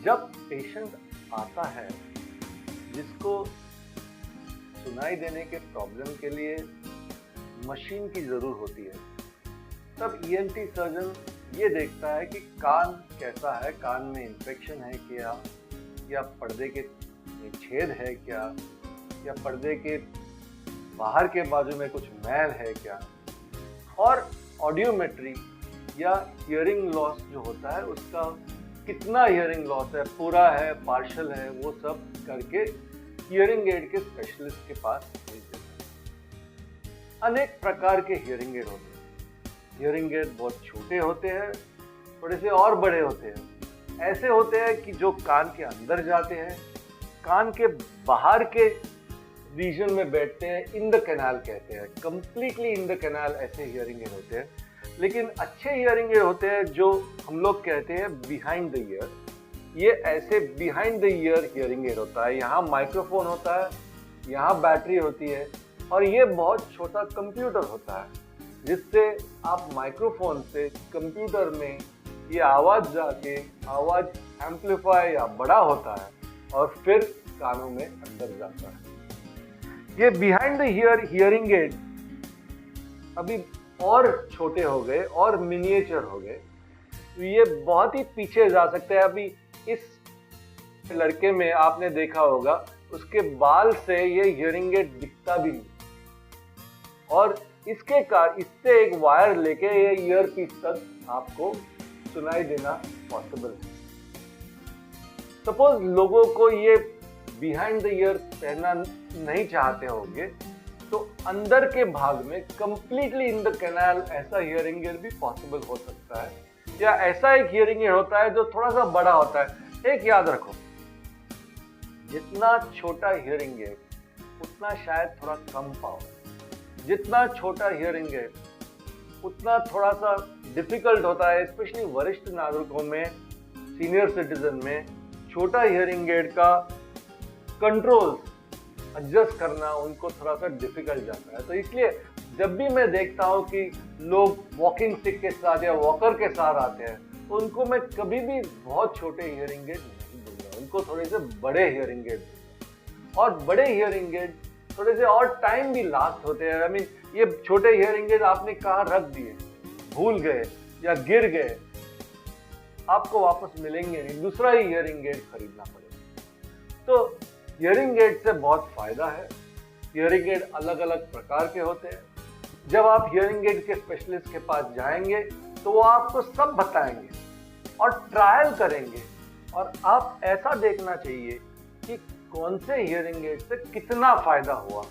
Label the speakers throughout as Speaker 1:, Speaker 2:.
Speaker 1: जब पेशेंट आता है जिसको सुनाई देने के प्रॉब्लम के लिए मशीन की ज़रूरत होती है, तब ईएनटी सर्जन ये देखता है कि कान कैसा है, कान में इन्फेक्शन है क्या, या पर्दे के छेद है क्या, या पर्दे के बाहर के बाजू में कुछ मैल है क्या, और ऑडियोमेट्री या हियरिंग लॉस जो होता है उसका कितना हियरिंग लॉस है, पूरा है, पार्शल है, वो सब करके हियरिंग एड के स्पेशलिस्ट के पास भेज देता है। अनेक प्रकार के हियरिंग एड होते हैं। हियरिंग एड बहुत छोटे होते हैं, थोड़े से और बड़े होते हैं। ऐसे होते हैं कि जो कान के अंदर जाते हैं, कान के बाहर के रीजन में बैठते हैं, इन द कैनाल कहते हैं, कंप्लीटली इन द कैनाल ऐसे हियरिंग एड होते हैं। लेकिन अच्छे हियरिंग एड होते हैं जो हम लोग कहते हैं बिहाइंड द ईयर। ये ऐसे behind the ear hearing aid होता है। यहाँ माइक्रोफोन होता है, यहाँ बैटरी होती है, और ये बहुत छोटा कंप्यूटर होता है जिससे आप माइक्रोफोन से कंप्यूटर में ये आवाज़ जाके आवाज़ एम्पलीफाई या बड़ा होता है और फिर कानों में अंदर जाता है। ये behind the ear hearing aid अभी और छोटे हो गए और मिनिएचर हो गए, तो ये बहुत ही पीछे जा सकते हैं। अभी इस लड़के में आपने देखा होगा उसके बाल से ये हियरिंग एड दिखता भी नहीं, और इससे एक वायर लेके ये ईयर पीस तक आपको सुनाई देना पॉसिबल है। सपोज लोगों को ये बिहाइंड द ईयर पहनना नहीं चाहते होंगे, तो अंदर के भाग में कंप्लीटली इन द कैनाल ऐसा हियरिंग एड भी पॉसिबल हो सकता है, या ऐसा एक हियरिंग एड होता है जो थोड़ा सा बड़ा होता है। एक याद रखो, जितना छोटा हियरिंग एड उतना शायद थोड़ा कम पावर, जितना छोटा हियरिंग एड उतना थोड़ा सा डिफिकल्ट होता है, स्पेशली वरिष्ठ नागरिकों में, सीनियर सिटीजन में छोटा हियरिंग एड का कंट्रोल एडजस्ट करना उनको थोड़ा सा डिफिकल्ट जाता है। तो इसलिए जब भी मैं देखता हूँ कि लोग वॉकिंग स्टिक के साथ या वॉकर के साथ आते हैं, तो उनको मैं कभी भी बहुत छोटे हियरिंग एड नहीं दूंगा, उनको थोड़े से बड़े हियरिंग एड दूंगा। और बड़े हियरिंग एड थोड़े से और टाइम भी लास्ट होते हैं। आई मीन ये छोटे हियरिंग एड आपने कहाँ रख दिए, भूल गए या गिर गए, आपको वापस मिलेंगे नहीं, दूसरा ही हियरिंग एड खरीदना पड़ेगा। तो हियरिंग एड से बहुत फायदा है। हियरिंग एड अलग अलग प्रकार के होते हैं। जब आप हियरिंग एड के स्पेशलिस्ट के पास जाएंगे तो वो आपको सब बताएंगे और ट्रायल करेंगे, और आप ऐसा देखना चाहिए कि कौन से हियरिंग एड से कितना फायदा हुआ,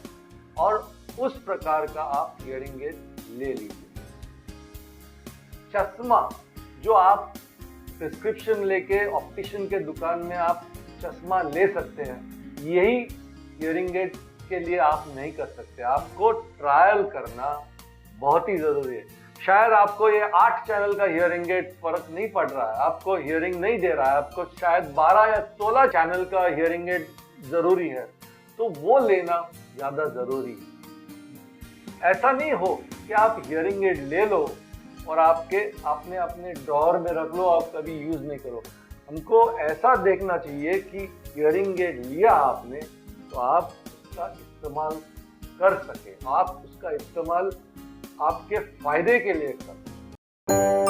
Speaker 1: और उस प्रकार का आप हियरिंग एड ले लीजिए। चश्मा जो आप प्रिस्क्रिप्शन लेके ऑप्टिशियन के दुकान में आप चश्मा ले सकते हैं, यही हियरिंग एड के लिए आप नहीं कर सकते। आपको ट्रायल करना बहुत ही जरूरी है। शायद आपको ये 8 चैनल का हियरिंग एड फर्क नहीं पड़ रहा है, आपको हियरिंग नहीं दे रहा है, आपको शायद 12 या 16 चैनल का हियरिंग एड जरूरी है, तो वो लेना ज्यादा जरूरी है। ऐसा नहीं हो कि आप हियरिंग एड ले लो और आपने अपने ड्रॉअर में रख लो, आप कभी यूज नहीं करो। हमको ऐसा देखना चाहिए कि हियरिंग एड लिया आपने तो आप उसका इस्तेमाल कर सके, आप उसका इस्तेमाल आपके फायदे के लिए कर सकें।